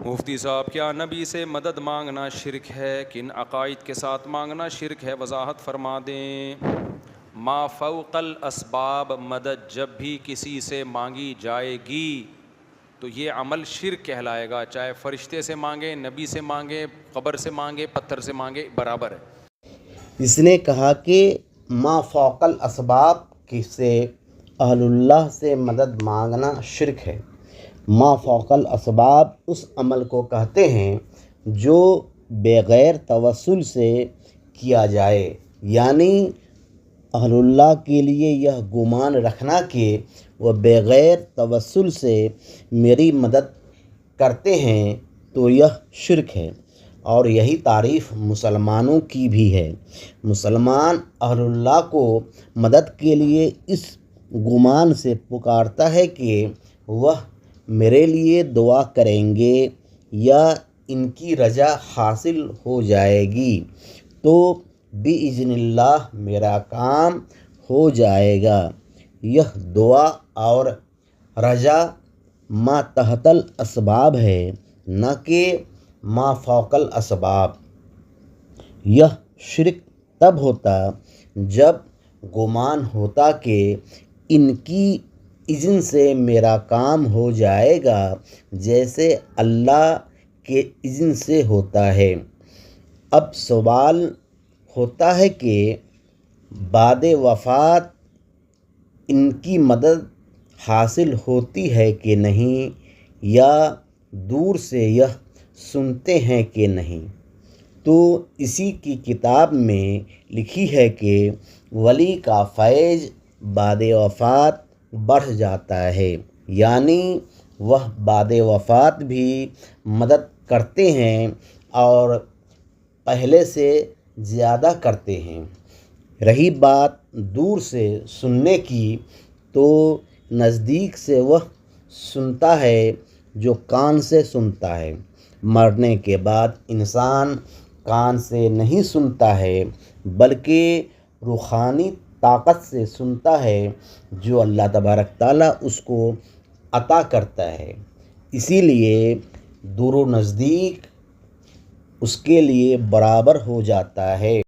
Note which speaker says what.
Speaker 1: مفتی صاحب، کیا نبی سے مدد مانگنا شرک ہے؟ کن عقائد کے ساتھ مانگنا شرک ہے؟ وضاحت فرما دیں۔ ما فوق الاسباب مدد جب بھی کسی سے مانگی جائے گی تو یہ عمل شرک کہلائے گا، چاہے فرشتے سے مانگے، نبی سے مانگے، قبر سے مانگے، پتھر سے مانگے، برابر ہے۔
Speaker 2: اس نے کہا کہ ما فوق الاسباب سے اہل اللہ سے مدد مانگنا شرک ہے۔ ما فوق الاسباب اس عمل کو کہتے ہیں جو بغیر توسل سے کیا جائے، یعنی اہل اللہ کے لیے یہ گمان رکھنا کہ وہ بغیر توسل سے میری مدد کرتے ہیں تو یہ شرک ہے، اور یہی تعریف مسلمانوں کی بھی ہے۔ مسلمان اہل اللہ کو مدد کے لیے اس گمان سے پکارتا ہے کہ وہ میرے لیے دعا کریں گے یا ان کی رضا حاصل ہو جائے گی تو بِإِذْنِ اللہ میرا کام ہو جائے گا۔ یہ دعا اور رجا ما تحت الاسباب ہے، نہ کہ ما فوق الاسباب۔ یہ شرک تب ہوتا جب گمان ہوتا کہ ان کی اذن سے میرا کام ہو جائے گا، جیسے اللہ کے اذن سے ہوتا ہے۔ اب سوال ہوتا ہے کہ بعد وفات ان کی مدد حاصل ہوتی ہے کہ نہیں، یا دور سے یہ سنتے ہیں کہ نہیں؟ تو اسی کی کتاب میں لکھی ہے کہ ولی کا فیض بعد وفات بڑھ جاتا ہے، یعنی وہ بعد وفات بھی مدد کرتے ہیں اور پہلے سے زیادہ کرتے ہیں۔ رہی بات دور سے سننے کی، تو نزدیک سے وہ سنتا ہے جو کان سے سنتا ہے۔ مرنے کے بعد انسان کان سے نہیں سنتا ہے بلکہ روحانی طاقت سے سنتا ہے جو اللہ تبارک تعالیٰ اس کو عطا کرتا ہے۔ اسی لیے دور و نزدیک اس کے لیے برابر ہو جاتا ہے۔